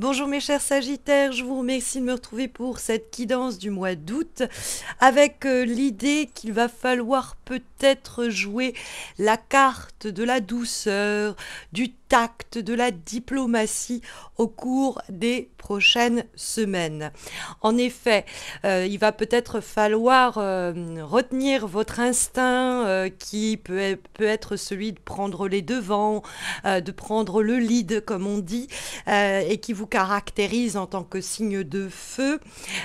Bonjour mes chers Sagittaires, je vous remercie de me retrouver pour cette guidance du mois d'août avec l'idée qu'il va falloir peut-être jouer la carte de la douceur, du tact, de la diplomatie au cours des prochaines semaines. En effet, il va peut-être falloir retenir votre instinct qui peut être celui de prendre les devants, de prendre le lead comme on dit, et qui vous caractérise en tant que signe de feu.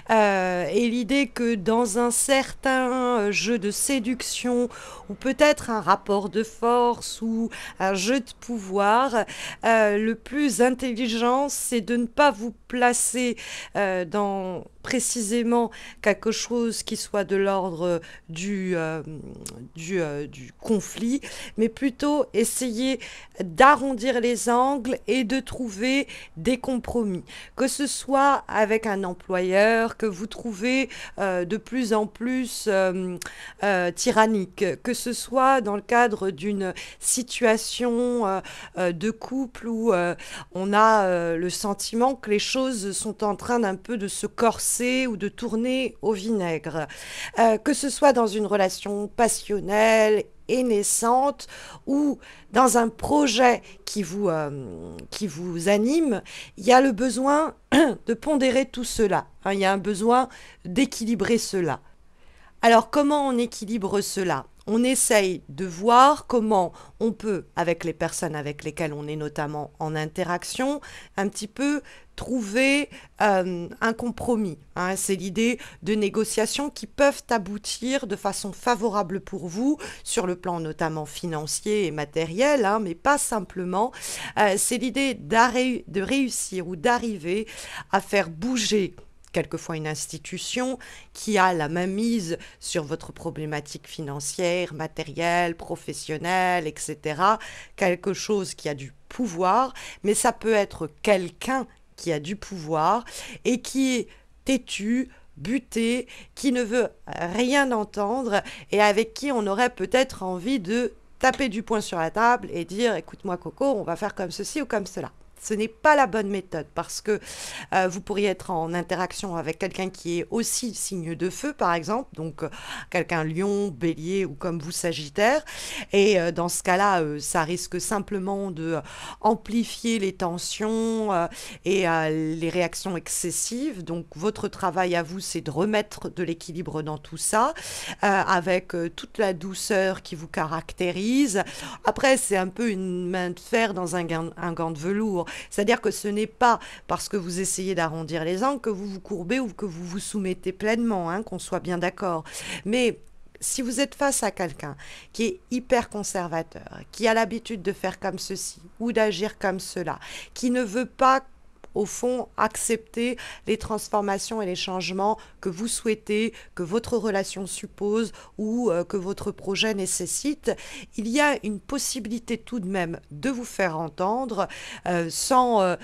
Et l'idée que dans un certain jeu de séduction ou peut-être un rapport de force ou un jeu de pouvoir, le plus intelligent, c'est de ne pas vous placer dans précisément quelque chose qui soit de l'ordre du conflit, mais plutôt essayer d'arrondir les angles et de trouver des compromis. Que ce soit avec un employeur que vous trouvez de plus en plus tyrannique, que ce soit dans le cadre d'une situation de couple où on a le sentiment que les choses sont en train d'un peu de se corser ou de tourner au vinaigre. Que ce soit dans une relation passionnelle et naissante ou dans un projet qui vous anime, il y a le besoin de pondérer tout cela. Hein, il y a un besoin d'équilibrer cela. Alors comment on équilibre cela? On essaye de voir comment on peut, avec les personnes avec lesquelles on est notamment en interaction, un petit peu trouver un compromis. Hein. C'est l'idée de négociations qui peuvent aboutir de façon favorable pour vous, sur le plan notamment financier et matériel, hein, mais pas simplement. C'est l'idée de réussir ou d'arriver à faire bouger quelquefois une institution qui a la main mise sur votre problématique financière, matérielle, professionnelle, etc. Quelque chose qui a du pouvoir, mais ça peut être quelqu'un qui a du pouvoir et qui est têtu, buté, qui ne veut rien entendre et avec qui on aurait peut-être envie de taper du poing sur la table et dire écoute-moi Coco, on va faire comme ceci ou comme cela. Ce n'est pas la bonne méthode parce que vous pourriez être en interaction avec quelqu'un qui est aussi signe de feu, par exemple, donc quelqu'un lion, bélier ou comme vous sagittaire. Et dans ce cas-là, ça risque simplement de amplifier les tensions et les réactions excessives. Donc votre travail à vous, c'est de remettre de l'équilibre dans tout ça avec toute la douceur qui vous caractérise. Après, c'est un peu une main de fer dans un gant de velours. C'est-à-dire que ce n'est pas parce que vous essayez d'arrondir les angles que vous vous courbez ou que vous vous soumettez pleinement, hein, qu'on soit bien d'accord. Mais si vous êtes face à quelqu'un qui est hyper conservateur, qui a l'habitude de faire comme ceci ou d'agir comme cela, qui ne veut pas au fond, accepter les transformations et les changements que vous souhaitez, que votre relation suppose ou que votre projet nécessite, il y a une possibilité tout de même de vous faire entendre sans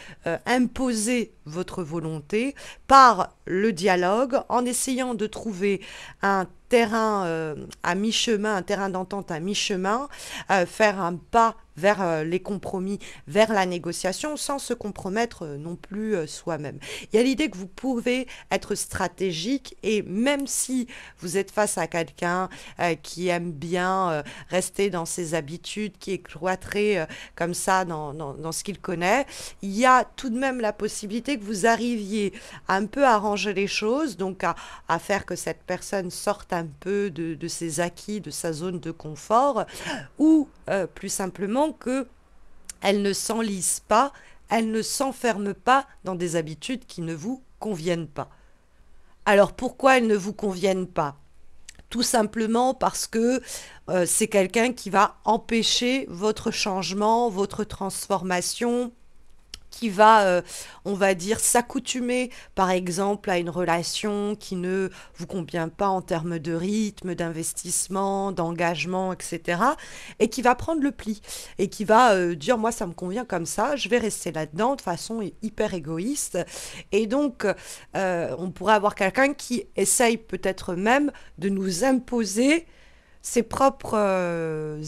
imposer votre volonté par le dialogue, en essayant de trouver un terrain à mi-chemin, un terrain d'entente à mi-chemin, faire un pas vers les compromis, vers la négociation, sans se compromettre non plus soi-même. Il y a l'idée que vous pouvez être stratégique et même si vous êtes face à quelqu'un qui aime bien rester dans ses habitudes, qui est cloîtré comme ça dans ce qu'il connaît, il y a tout de même la possibilité que vous arriviez à un peu arranger les choses, donc à faire que cette personne sorte un peu de ses acquis, de sa zone de confort, ou plus simplement que elle ne s'enlise pas, elle ne s'enferme pas dans des habitudes qui ne vous conviennent pas. Alors pourquoi elles ne vous conviennent pas? Tout simplement parce que c'est quelqu'un qui va empêcher votre changement, votre transformation, qui va, on va dire, s'accoutumer, par exemple, à une relation qui ne vous convient pas en termes de rythme, d'investissement, d'engagement, etc. Et qui va prendre le pli et qui va dire, moi, ça me convient comme ça, je vais rester là-dedans de façon hyper égoïste. Et donc, on pourrait avoir quelqu'un qui essaye peut-être même de nous imposer ses propres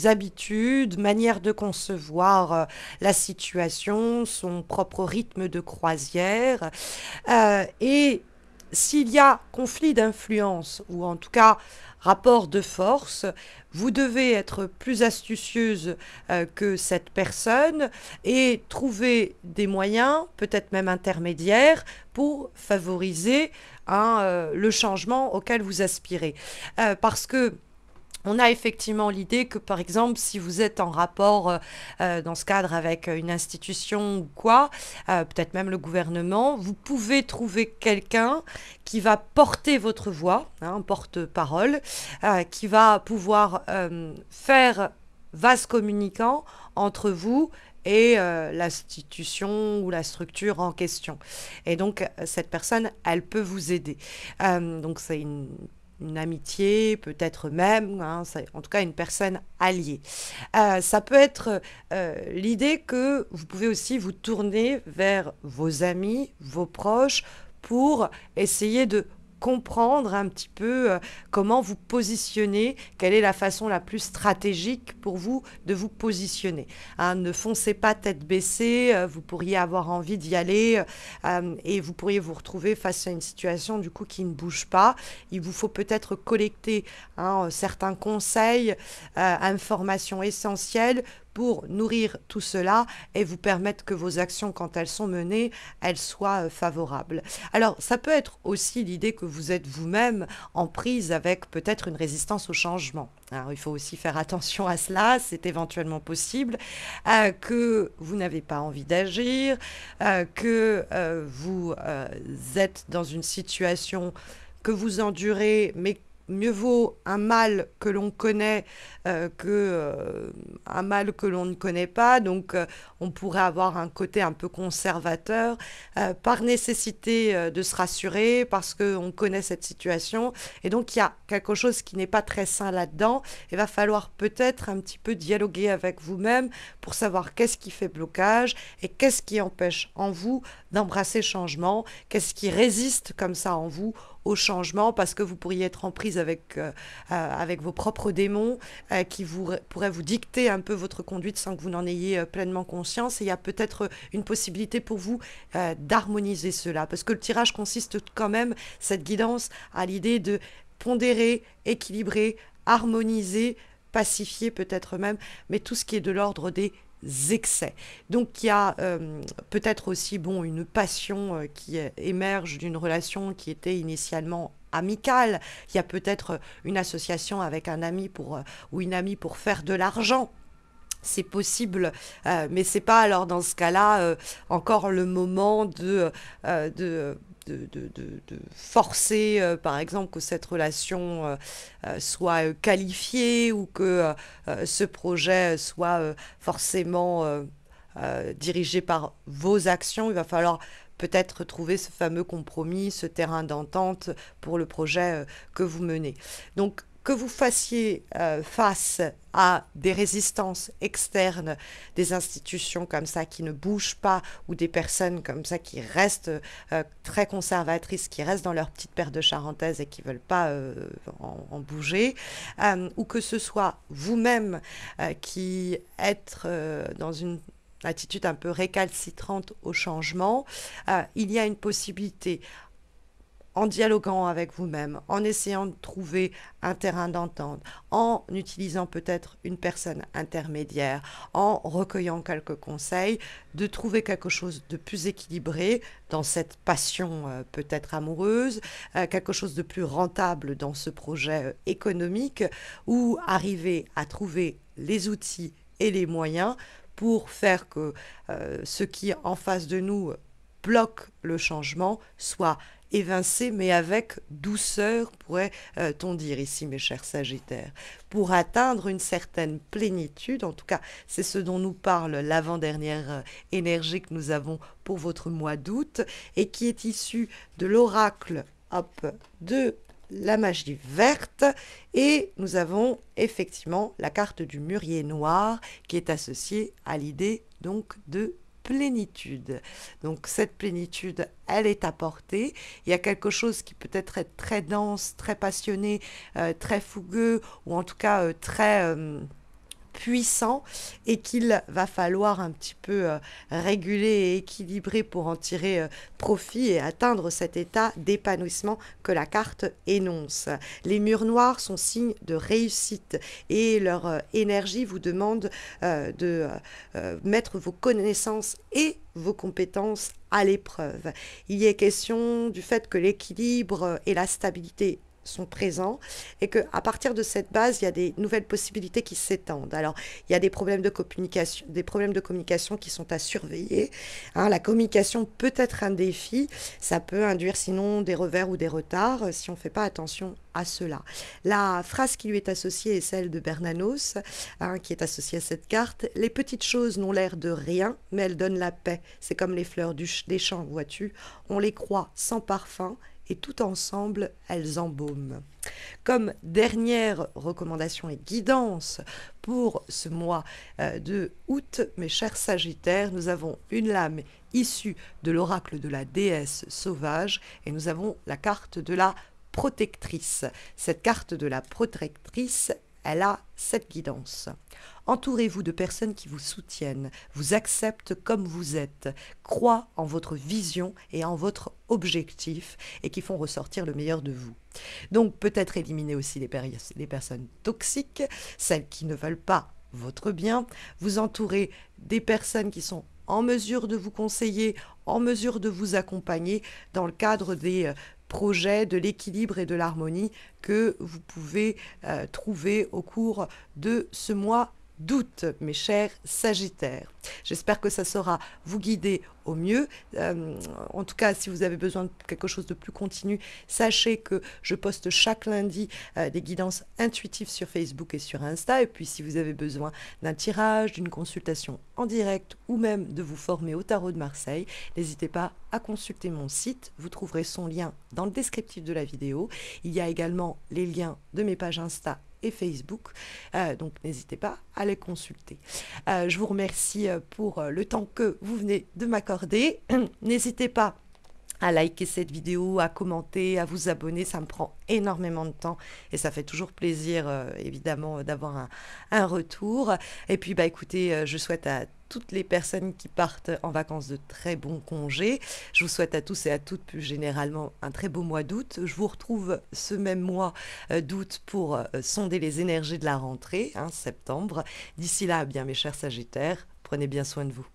habitudes, manière de concevoir la situation, son propre rythme de croisière. Et s'il y a conflit d'influence, ou en tout cas rapport de force, vous devez être plus astucieuse que cette personne et trouver des moyens, peut-être même intermédiaires, pour favoriser le changement auquel vous aspirez. Parce que on a effectivement l'idée que, par exemple, si vous êtes en rapport dans ce cadre avec une institution ou quoi, peut-être même le gouvernement, vous pouvez trouver quelqu'un qui va porter votre voix, un porte-parole, qui va pouvoir faire vase communicant entre vous et l'institution ou la structure en question. Et donc, cette personne, elle peut vous aider. Donc, c'est une amitié, peut-être même, hein, en tout cas une personne alliée. Ça peut être l'idée que vous pouvez aussi vous tourner vers vos amis, vos proches, pour essayer de comprendre un petit peu comment vous positionnez, quelle est la façon la plus stratégique pour vous de vous positionner. Hein, ne foncez pas tête baissée, vous pourriez avoir envie d'y aller et vous pourriez vous retrouver face à une situation du coup qui ne bouge pas. Il vous faut peut-être collecter certains conseils, informations essentielles pour nourrir tout cela et vous permettre que vos actions, quand elles sont menées, elles soient favorables. Alors, ça peut être aussi l'idée que vous êtes vous-même en prise avec peut-être une résistance au changement. Alors, il faut aussi faire attention à cela, c'est éventuellement possible, que vous n'avez pas envie d'agir, que vous êtes dans une situation que vous endurez, mais mieux vaut un mal que l'on connaît un mal que l'on ne connaît pas. Donc, on pourrait avoir un côté un peu conservateur, par nécessité de se rassurer, parce qu'on connaît cette situation. Et donc, il y a quelque chose qui n'est pas très sain là-dedans. Il va falloir peut-être un petit peu dialoguer avec vous-même pour savoir qu'est-ce qui fait blocage et qu'est-ce qui empêche en vous d'embrasser le changement, qu'est-ce qui résiste comme ça en vous au changement, parce que vous pourriez être en prise avec vos propres démons qui pourraient vous dicter un peu votre conduite sans que vous n'en ayez pleinement conscience. Et il y a peut-être une possibilité pour vous d'harmoniser cela, parce que le tirage consiste quand même, cette guidance, à l'idée de pondérer, équilibrer, harmoniser, pacifier peut-être même, mais tout ce qui est de l'ordre des excès. Donc il y a peut-être aussi une passion qui émerge d'une relation qui était initialement amicale. Il y a peut-être une association avec un ami ou une amie pour faire de l'argent. C'est possible, mais c'est pas alors dans ce cas-là encore le moment de forcer, par exemple, que cette relation soit qualifiée ou que ce projet soit forcément dirigé par vos actions. Il va falloir peut-être trouver ce fameux compromis, ce terrain d'entente pour le projet que vous menez. Donc, que vous fassiez face à des résistances externes, des institutions comme ça qui ne bougent pas, ou des personnes comme ça qui restent très conservatrices, qui restent dans leur petite paire de charentaises et qui ne veulent pas en bouger, ou que ce soit vous-même qui êtes dans une attitude un peu récalcitrante au changement, il y a une possibilité, en dialoguant avec vous-même, en essayant de trouver un terrain d'entente, en utilisant peut-être une personne intermédiaire, en recueillant quelques conseils, de trouver quelque chose de plus équilibré dans cette passion peut-être amoureuse, quelque chose de plus rentable dans ce projet économique, ou arriver à trouver les outils et les moyens pour faire que ce qui est en face de nous bloque le changement soit évincé, mais avec douceur, pourrait-on dire ici, mes chers Sagittaires, pour atteindre une certaine plénitude. En tout cas, c'est ce dont nous parle l'avant-dernière énergie que nous avons pour votre mois d'août et qui est issue de l'oracle de la magie verte, et nous avons effectivement la carte du mûrier noir qui est associée à l'idée donc de plénitude. Donc cette plénitude, elle est apportée. Il y a quelque chose qui peut être très dense, très passionné, très fougueux, ou en tout cas très puissant, et qu'il va falloir un petit peu réguler et équilibrer pour en tirer profit et atteindre cet état d'épanouissement que la carte énonce. Les murs noirs sont signes de réussite et leur énergie vous demande de mettre vos connaissances et vos compétences à l'épreuve. Il y est question du fait que l'équilibre et la stabilité sont présents et que à partir de cette base, il y a des nouvelles possibilités qui s'étendent. Alors, il y a des problèmes de communication qui sont à surveiller. Hein, la communication peut être un défi, ça peut induire sinon des revers ou des retards si on ne fait pas attention à cela. La phrase qui lui est associée est celle de Bernanos, hein, qui est associée à cette carte. Les petites choses n'ont l'air de rien, mais elles donnent la paix. C'est comme les fleurs des champs, vois-tu. On les croit sans parfum, et tout ensemble, elles embaument. Comme dernière recommandation et guidance pour ce mois de août, mes chers Sagittaires, nous avons une lame issue de l'oracle de la déesse sauvage et nous avons la carte de la protectrice. Cette carte de la protectrice, elle a cette guidance. Entourez-vous de personnes qui vous soutiennent, vous acceptent comme vous êtes, croient en votre vision et en votre objectif et qui font ressortir le meilleur de vous. Donc peut-être éliminer aussi les personnes toxiques, celles qui ne veulent pas votre bien, vous entourez des personnes qui sont en mesure de vous conseiller, en mesure de vous accompagner dans le cadre des projet de l'équilibre et de l'harmonie que vous pouvez trouver au cours de ce mois d'août, mes chers Sagittaires. J'espère que ça saura vous guider au mieux. En tout cas, si vous avez besoin de quelque chose de plus continu, sachez que je poste chaque lundi des guidances intuitives sur Facebook et sur Insta. Et puis, si vous avez besoin d'un tirage, d'une consultation en direct ou même de vous former au tarot de Marseille, n'hésitez pas à consulter mon site. Vous trouverez son lien dans le descriptif de la vidéo. Il y a également les liens de mes pages Insta et Facebook, donc n'hésitez pas à les consulter. Je vous remercie pour le temps que vous venez de m'accorder. N'hésitez pas à liker cette vidéo, à commenter, à vous abonner, ça me prend énormément de temps et ça fait toujours plaisir évidemment d'avoir un retour. Et puis bah écoutez, je souhaite à toutes les personnes qui partent en vacances de très bons congés. Je vous souhaite à tous et à toutes plus généralement un très beau mois d'août. Je vous retrouve ce même mois d'août pour sonder les énergies de la rentrée, hein, septembre. D'ici là, bien mes chers Sagittaires, prenez bien soin de vous.